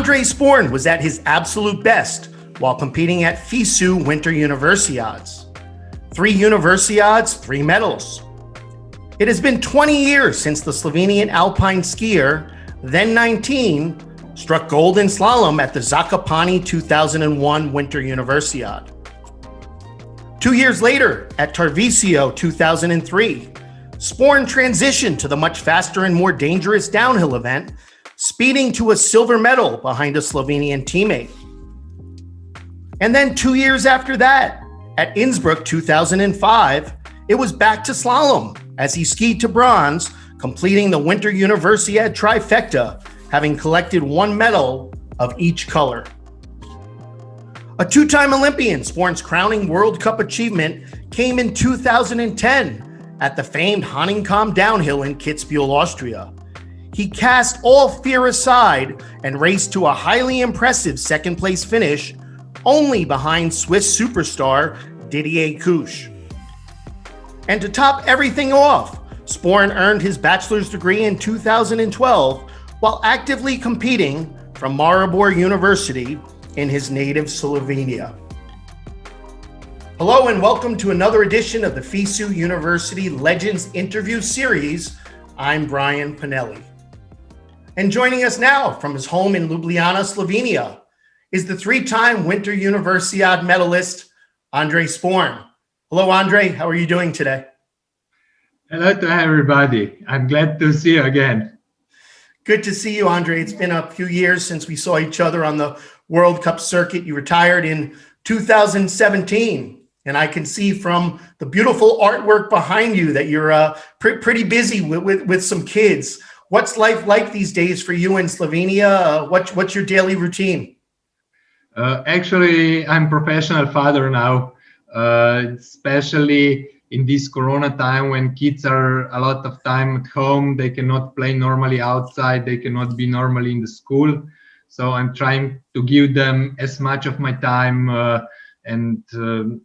Andrej Šporn was at his absolute best while competing at FISU Winter Universiades. 3 Universiades, 3 medals. It has been 20 years since the Slovenian Alpine skier, then 19, struck gold in slalom at the Zakopane 2001 Winter Universiade. 2 years later, at Tarvisio 2003, Šporn transitioned to the much faster and more dangerous downhill event, speeding to a silver medal behind a Slovenian teammate. And then 2 years after that, at Innsbruck 2005, it was back to slalom as he skied to bronze, completing the Winter Universiade trifecta, having collected 1 medal of each color. A 2-time Olympian, Šporn's crowning World Cup achievement came in 2010 at the famed Honeycomb Downhill in Kitzbühel, Austria. He cast all fear aside and raced to a highly impressive second-place finish, only behind Swiss superstar Didier Kusch. And to top everything off, Šporn earned his bachelor's degree in 2012 while actively competing from Maribor University in his native Slovenia. Hello and welcome to another edition of the FISU University Legends Interview Series. I'm Brian Pinelli. And joining us now from his home in Ljubljana, Slovenia, is the 3-time Winter Universiade medalist, Andrej Šporn. Hello, Andrej. How are you doing today? Hello to everybody. I'm glad to see you again. Good to see you, Andrej. It's been a few years since we saw each other on the World Cup circuit. You retired in 2017, and I can see from the beautiful artwork behind you that you're pretty busy with some kids. What's life like these days for you in Slovenia? What's your daily routine? Actually, I'm a professional father now, especially in this Corona time when kids are a lot of time at home. They cannot play normally outside. They cannot be normally in the school. So I'm trying to give them as much of my time and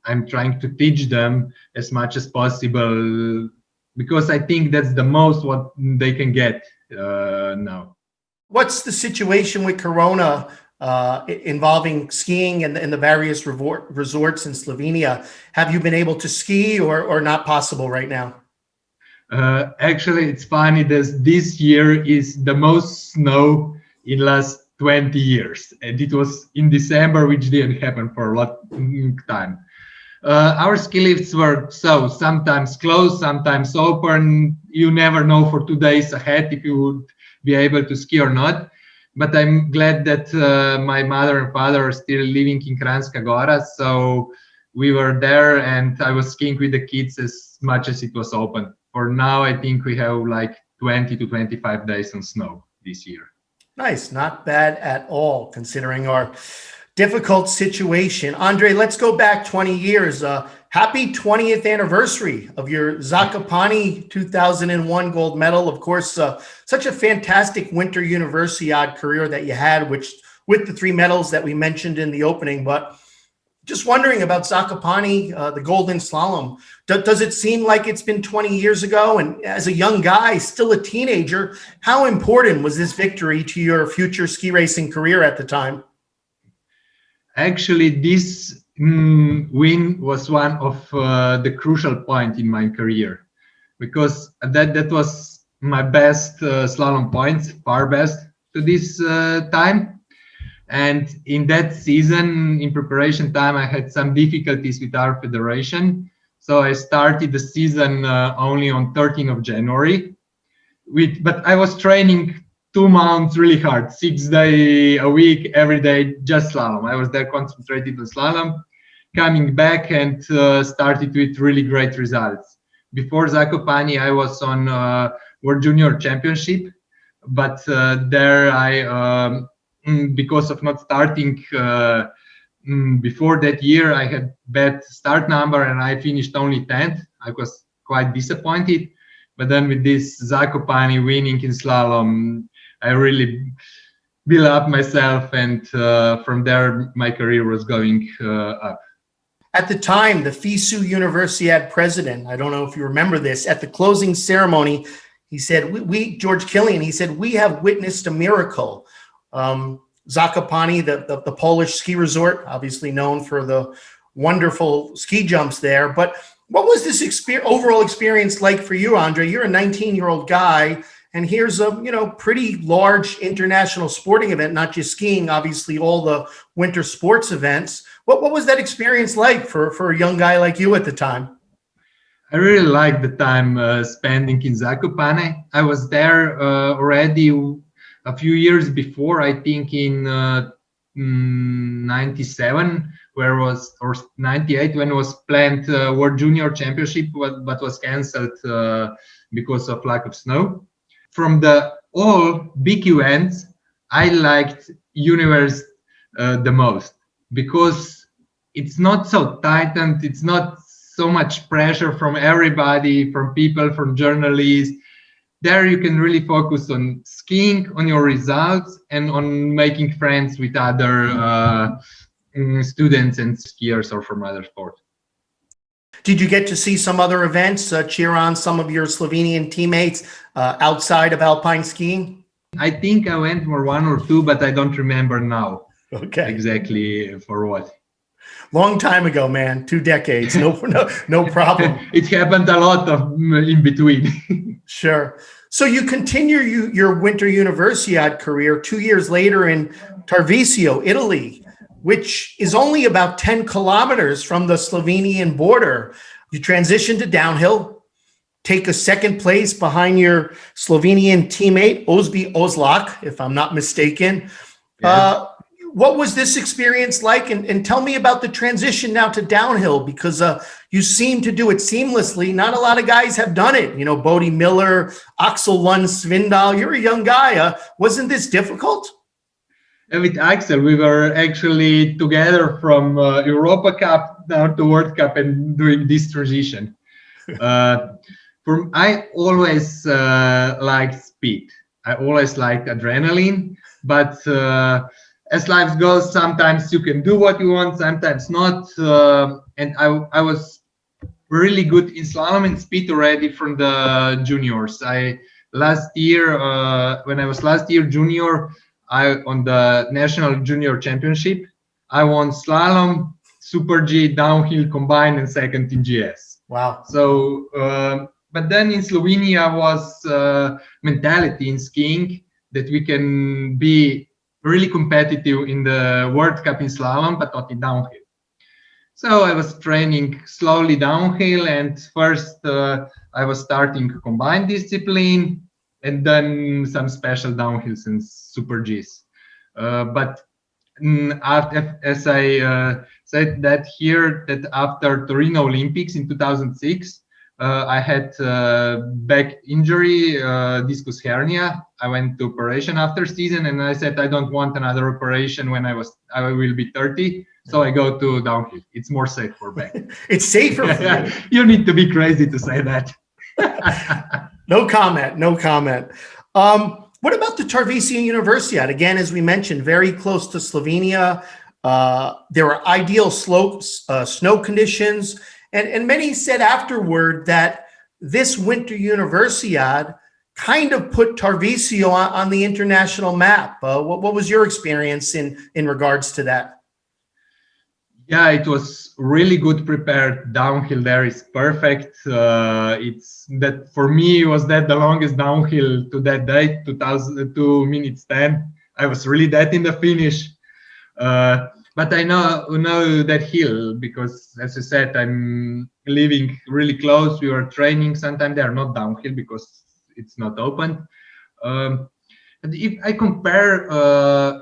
I'm trying to teach them as much as possible because I think that's the most what they can get now. What's the situation with Corona involving skiing and the various resorts in Slovenia? Have you been able to ski or not possible right now? Actually, it's funny that this year is the most snow in last 20 years. And it was in December, which didn't happen for a lot of time. Our ski lifts were sometimes closed, sometimes open. You never know for 2 days ahead if you would be able to ski or not. But I'm glad that my mother and father are still living in Kranjska Gora. So we were there and I was skiing with the kids as much as it was open. For now, I think we have like 20 to 25 days on snow this year. Nice. Not bad at all, considering our difficult situation. Andrej, let's go back 20 years. Happy 20th anniversary of your Zakopane 2001 gold medal. Of course, such a fantastic Winter Universiade career that you had, which with the 3 medals that we mentioned in the opening. But just wondering about Zakopane, the golden slalom. Does it seem like it's been 20 years ago? And as a young guy, still a teenager, how important was this victory to your future ski racing career at the time? Actually, this win was one of the crucial point in my career because that was my best slalom points, far best to this time. And in that season, in preparation time, I had some difficulties with our federation. So I started the season only on 13th of January. But I was training 2 months really hard, 6 days a week, every day, just slalom. I was there concentrated on slalom, coming back and started with really great results. Before Zakopane, I was on World Junior Championship, but there I, because of not starting before that year, I had bad start number and I finished only 10th. I was quite disappointed. But then with this Zakopane winning in slalom, I really built up myself, and from there my career was going up. At the time, the FISU Universiade president, I don't know if you remember this, at the closing ceremony, he said, George Killian, he said, "We have witnessed a miracle." Zakopane, the Polish ski resort, obviously known for the wonderful ski jumps there. But what was this overall experience like for you, Andrej? You're a 19-year-old guy, and here's a pretty large international sporting event, not just skiing, obviously all the winter sports events. What was that experience like for a young guy like you at the time? I really liked the time spending in Zakopane. I was there already a few years before, I think in 97, or 98, when was planned World Junior Championship, but was cancelled because of lack of snow. From all big events, I liked Universe the most, because it's not so tightened, it's not so much pressure from everybody, from people, from journalists. There you can really focus on skiing, on your results, and on making friends with other students and skiers or from other sports. Did you get to see some other events, cheer on some of your Slovenian teammates outside of alpine skiing? I think I went for one or two, but I don't remember now. Okay. Exactly for what. Long time ago, man. 2 decades. No problem. It happened a lot in between. Sure. So you continue your Winter Universiade career 2 years later in Tarvisio, Italy, which is only about 10 kilometers from the Slovenian border. You transition to downhill, take a second place behind your Slovenian teammate, Ozbi Ozlak, if I'm not mistaken. Yes. What was this experience like? And tell me about the transition now to downhill, because you seem to do it seamlessly. Not a lot of guys have done it. Bodie Miller, Axel Lund Svindal, you're a young guy. Wasn't this difficult? With Axel, we were actually together from Europa Cup down to World Cup and doing this transition. I always liked speed. I always liked adrenaline, but as life goes, sometimes you can do what you want, sometimes not. And I was really good in slalom and speed already from the juniors. Last year, when I was last year junior, on the National Junior Championship, I won slalom, Super G, downhill combined, and second in GS. Wow. So, but then in Slovenia was mentality in skiing that we can be really competitive in the World Cup in slalom, but not in downhill. So I was training slowly downhill, and first I was starting combined discipline, and then some special downhills and Super Gs. But as I said that here, that after Torino Olympics in 2006, I had back injury, discus hernia. I went to operation after season, and I said I don't want another operation when I will be 30. So I go to downhill. It's more safe for back. It's safer for you. You need to be crazy to say that. No comment. What about the Tarvisio Universiade? Again, as we mentioned, very close to Slovenia. There are ideal slopes, snow conditions. And many said afterward that this Winter Universiade kind of put Tarvisio on the international map. What was your experience in regards to that? Yeah, it was really good prepared. Downhill there is perfect. It's that for me was that the longest downhill to that day, 2 minutes 10. I was really that in the finish. But I know that hill because, as I said, I'm living really close. We were training. Sometimes they are not downhill because it's not open. And if I compare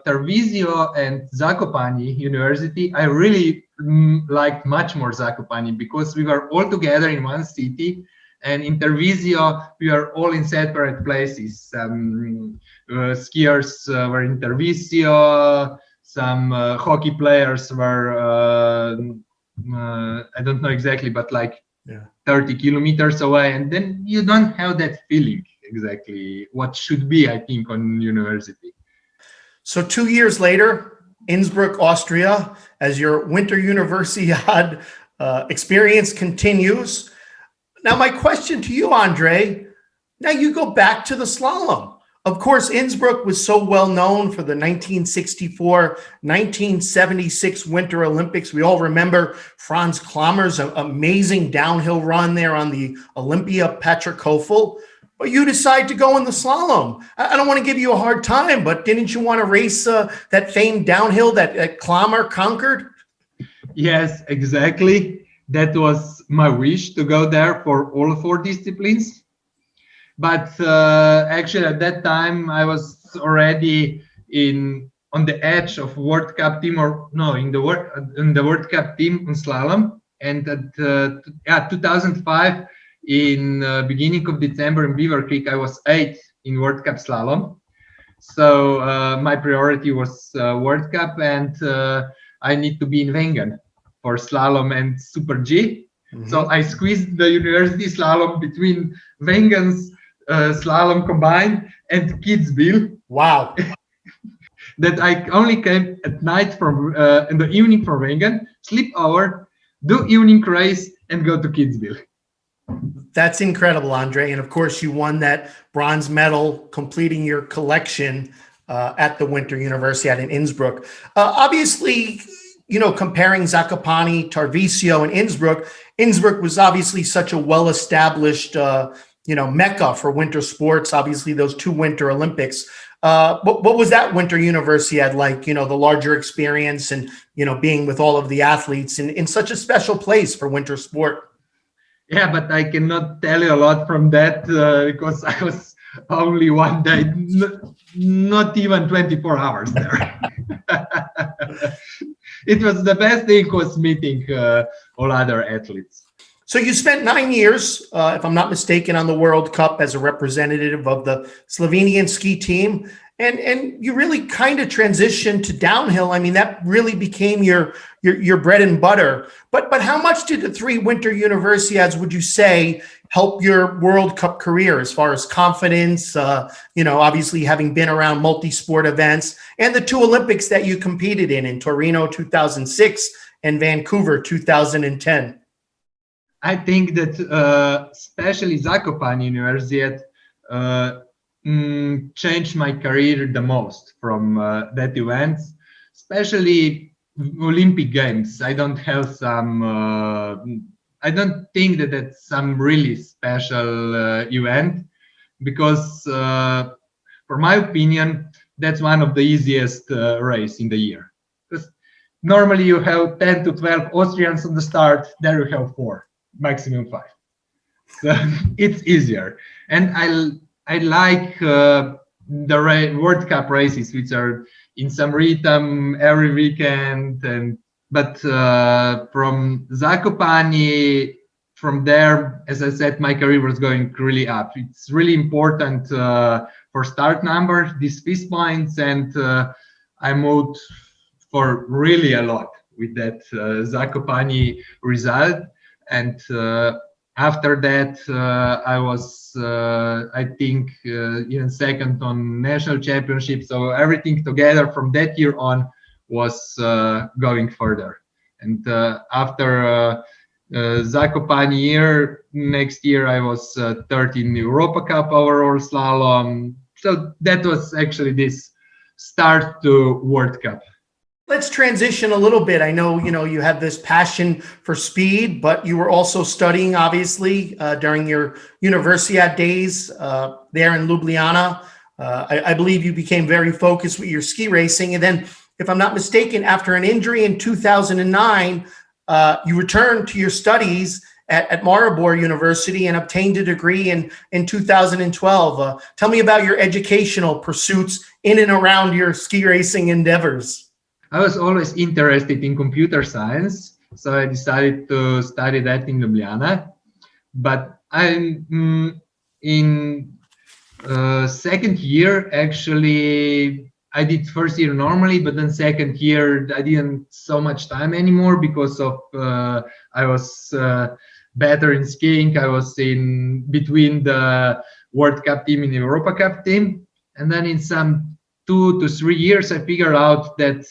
Tarvisio and Zakopane University, I really liked much more Zakopane because we were all together in one city. And in Tarvisio, we are all in separate places. Skiers were in Tarvisio. Some hockey players were, I don't know exactly, but like 30 kilometers away. And then you don't have that feeling exactly what should be, I think, on university. So 2 years later, Innsbruck, Austria, as your Winter Universiade experience continues. Now, my question to you, Andrej, now you go back to the slalom. Of course, Innsbruck was so well known for the 1964, 1976 Winter Olympics. We all remember Franz Klammer's amazing downhill run there on the Olympia Petrokofel. But you decide to go in the slalom. I don't want to give you a hard time, but didn't you want to race that famed downhill that Klammer conquered? Yes, exactly. That was my wish, to go there for all four disciplines. But actually, at that time, I was already on the edge of World Cup team, in the World Cup team on slalom. And at 2005, in beginning of December in Beaver Creek, I was 8th in World Cup slalom. So my priority was World Cup, and I need to be in Wengen for slalom and Super G. Mm-hmm. So I squeezed the university slalom between Wengen's slalom combined and Kitzbühel. Wow. That I only came at night from in the evening from Wengen, sleep over, do evening race, and go to Kitzbühel. That's incredible, Andrej. And of course, you won that bronze medal, completing your collection at the Winter Universiade in Innsbruck. Obviously, comparing Zakopane, Tarvisio, and Innsbruck was obviously such a well-established mecca for winter sports, obviously those two Winter Olympics. What was that Winter Universiade like, the larger experience and, being with all of the athletes in such a special place for winter sport? Yeah, but I cannot tell you a lot from that because I was only one day, not even 24 hours there. It was the best thing was meeting all other athletes. So you spent 9 years, if I'm not mistaken, on the World Cup as a representative of the Slovenian ski team. And you really kind of transitioned to downhill. I mean, that really became your bread and butter. But how much did the three Winter Universiades, would you say, help your World Cup career as far as confidence, obviously having been around multi-sport events, and the two Olympics that you competed in Torino 2006 and Vancouver 2010? I think that especially Zakopane Universiade changed my career the most from that event, especially Olympic Games. I don't have I don't think that that's some really special event because, for my opinion, that's one of the easiest race in the year. Because normally you have 10 to 12 Austrians on the start, there you have 4. Maximum 5. So it's easier, and I like the World Cup races, which are in some rhythm every weekend. But from Zakopane, from there, as I said, my career was going really up. It's really important for start number, these FISU points, and I moved for really a lot with that Zakopane result. And after that, I was, I think, even second on national championship. So everything together from that year on was going further. And after Zakopane year, next year I was third in Europa Cup overall slalom. So that was actually this start to World Cup. Let's transition a little bit. I know, you have this passion for speed, but you were also studying, obviously, during your Universiade days there in Ljubljana. I believe you became very focused with your ski racing. And then, if I'm not mistaken, after an injury in 2009, you returned to your studies at Maribor University and obtained a degree in 2012. Tell me about your educational pursuits in and around your ski racing endeavors. I was always interested in computer science, so I decided to study that in Ljubljana. But I'm in second year, actually, I did first year normally, but then second year, I didn't so much time anymore because of I was better in skiing. I was in between the World Cup team and the Europa Cup team. And then in some 2 to 3 years, I figured out that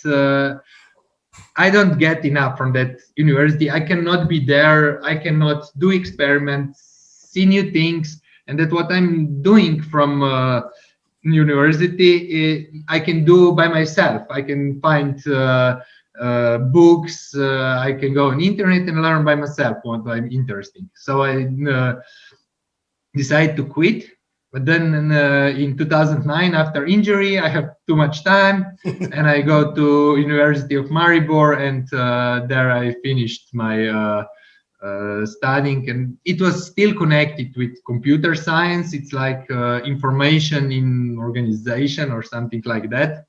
I don't get enough from that university. I cannot be there. I cannot do experiments, see new things. And that what I'm doing from university, I can do by myself. I can find books. I can go on internet and learn by myself what I'm interested. So I decided to quit. But then in 2009, after injury, I have too much time, and I go to University of Maribor, and there I finished my studying, and it was still connected with computer science. It's like information in organization or something like that.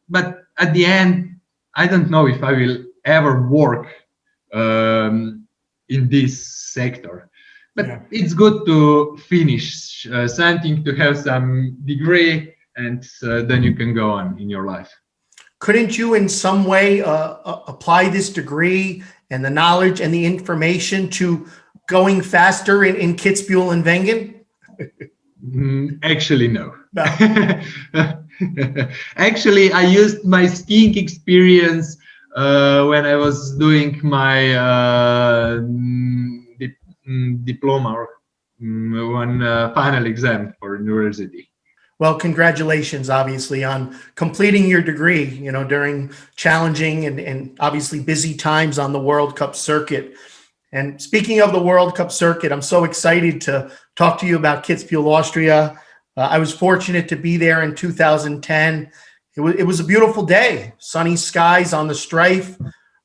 But at the end, I don't know if I will ever work in this sector. But yeah, it's good to finish something, to have some degree, and then you can go on in your life. Couldn't you in some way apply this degree and the knowledge and the information to going faster in Kitzbühel and Wengen? Actually, no. Actually, I used my skiing experience when I was doing my diploma or one final exam for university. Well, congratulations, obviously, on completing your degree, you know, during challenging and obviously busy times on the World Cup circuit. And speaking of the World Cup circuit, I'm so excited to talk to you about Kitzbühel, Austria. I was fortunate to be there in 2010. It was a beautiful day, sunny skies on the strife.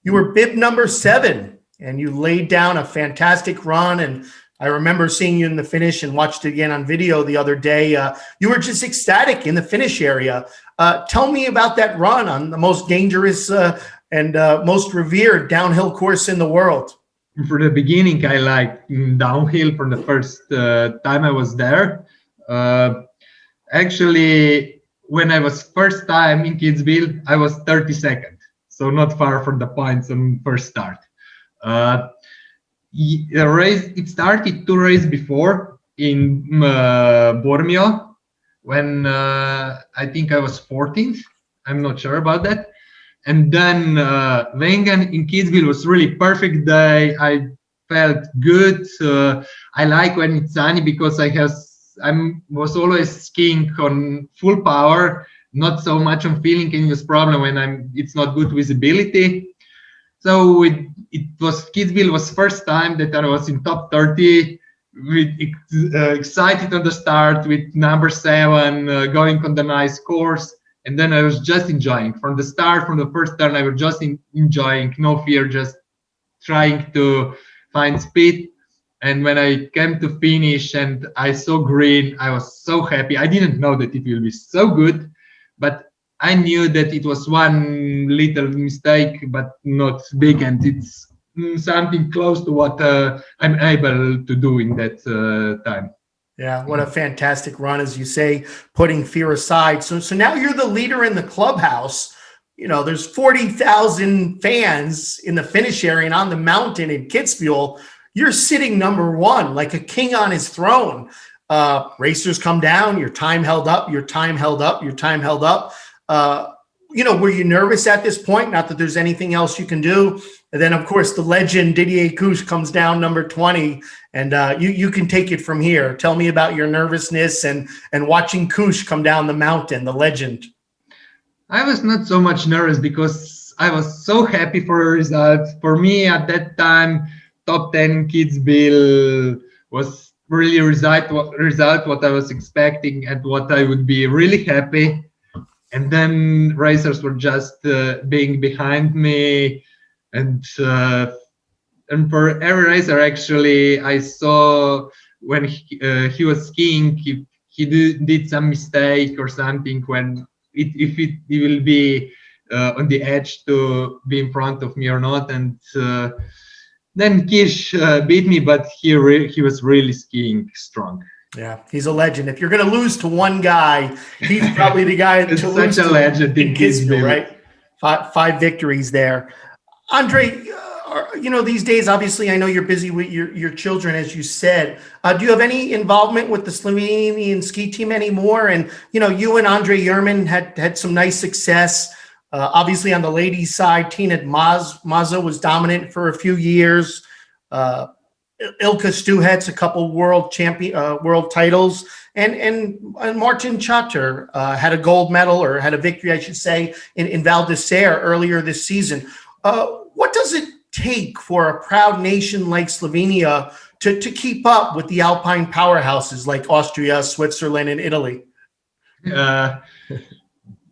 You were bib number 7, and you laid down a fantastic run. And I remember seeing you in the finish and watched it again on video the other day. You were just ecstatic in the finish area. Tell me about that run on the most dangerous and most revered downhill course in the world. For the beginning, I liked downhill from the first time I was there. Actually, when I was first time in Kitzbühel, I was 32nd, so not far from the points on first start. The race, it started 2 races before in Bormio, when I think I was 14th. I'm not sure about that. And then Wengen in Kitzbühel was really perfect day. I felt good. I like when it's sunny because I was always skiing on full power, not so much on feeling any problem when it's not good visibility. So Kitzbühel was first time that I was in top 30, excited on the start with number 7, going on the nice course. And then I was just enjoying from the start, from the first turn. I was just enjoying, no fear, just trying to find speed. And when I came to finish and I saw green, I was so happy. I didn't know that it will be so good, but I knew that it was one little mistake, but not big, and it's something close to what I'm able to do in that time. Yeah, what a fantastic run, as you say, putting fear aside. So now you're the leader in the clubhouse. You know, there's 40,000 fans in the finish area and on the mountain in Kitzbühel. You're sitting number 1, like a king on his throne. Racers come down, your time held up, your time held up, your time held up. You know, were you nervous at this point? Not that there's anything else you can do. And then, of course, the legend Didier Couche comes down number 20, and you can take it from here. Tell me about your nervousness and watching Couche come down the mountain, the legend. I was not so much nervous because I was so happy for the result. For me, at that time, top 10 Kitzbühel was really result what I was expecting and what I would be really happy. And then racers were just being behind me, and for every racer, actually, I saw when he was skiing, he did some mistake or something, when if it will be on the edge to be in front of me or not. And then Kish beat me, but he was really skiing strong. Yeah, he's a legend. If you're going to lose to one guy, he's probably the guy to lose to. Legend in Kitzbühel, right? 5 victories there. Andrej, you know, these days, obviously, I know you're busy with your children, as you said. Do you have any involvement with the Slovenian ski team anymore? And, you know, you and Andrej Šporn had some nice success. Obviously, on the ladies' side, Tina Maza was dominant for a few years. Ilka Stuhet's a couple world titles, and Martin Chater had a gold medal, or had a victory, I should say, in Val d'Isère earlier this season. What does it take for a proud nation like Slovenia to keep up with the Alpine powerhouses like Austria, Switzerland, and Italy? The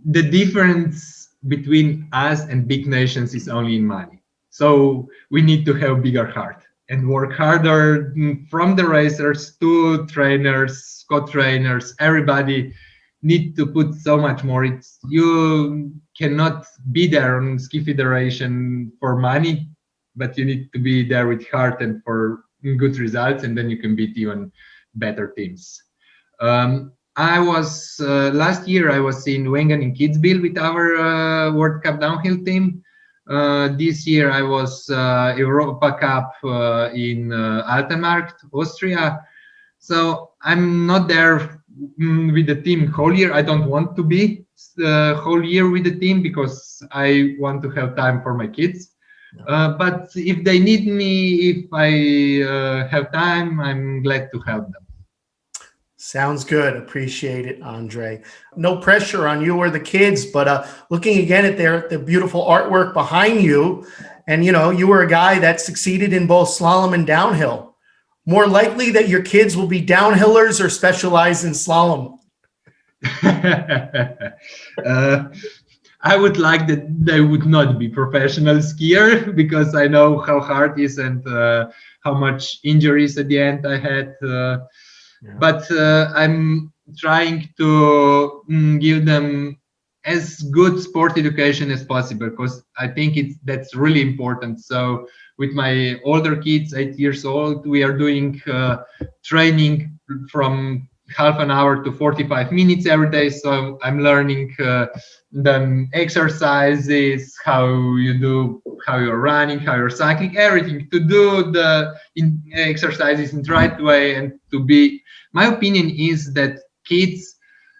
difference between us and big nations is only in money. So we need to have bigger heart and work harder, from the racers to trainers, co-trainers. Everybody need to put so much more. You cannot be there on Ski Federation for money, but you need to be there with heart and for good results, and then you can beat even better teams. I was last year I was in Wengen in Kitzbühel with our World Cup downhill team. This year I was Europa Cup in Altenmarkt, Austria. So I'm not there with the team whole year. I don't want to be the whole year with the team because I want to have time for my kids. But if they need me, if I have time, I'm glad to help them. Sounds good. Appreciate it, Andrej. No pressure on you or the kids, but looking again at the beautiful artwork behind you, and you were a guy that succeeded in both slalom and downhill. More likely that your kids will be downhillers or specialize in slalom. I would like that they would not be professional skier, because I know how hard it is and how much injuries at the end I had. But I'm trying to give them as good sport education as possible, because I think that's really important. So with my older kids, 8 years old, we are doing training from half an hour to 45 minutes every day. So I'm learning the exercises, how you're running, how you're cycling, everything, to do the exercises in the right way, and to be. My opinion is that kids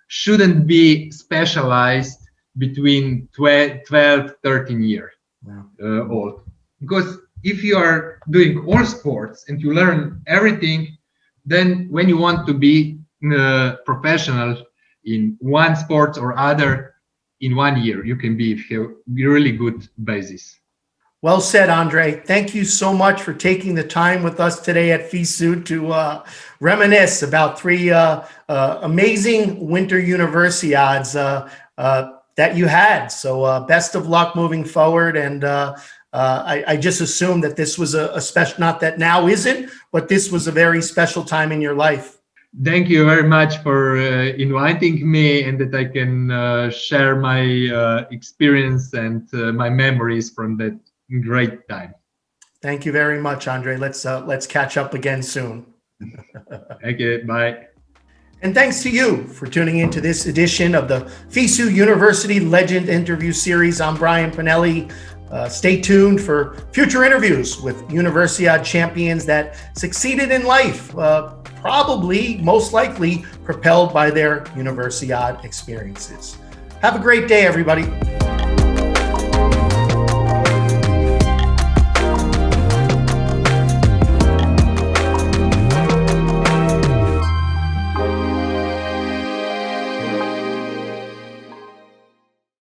shouldn't be specialized between 12, 13 years old. Because if you are doing all sports and you learn everything, then when you want to be professional in one sport or other, in 1 year, you can be really good basis. Well said, Andrej. Thank you so much for taking the time with us today at FISU to reminisce about three amazing Winter Universiades that you had. So best of luck moving forward. And I just assume that this was a special, not that now isn't, but this was a very special time in your life. Thank you very much for inviting me, and that I can share my experience and my memories from that great time. Thank you very much, Andrej. Let's catch up again soon. Okay, bye. And thanks to you for tuning into this edition of the FISU University Legend Interview Series. I'm Brian Pinelli. Stay tuned for future interviews with Universiade champions that succeeded in life, probably, most likely, propelled by their Universiade experiences. Have a great day, everybody.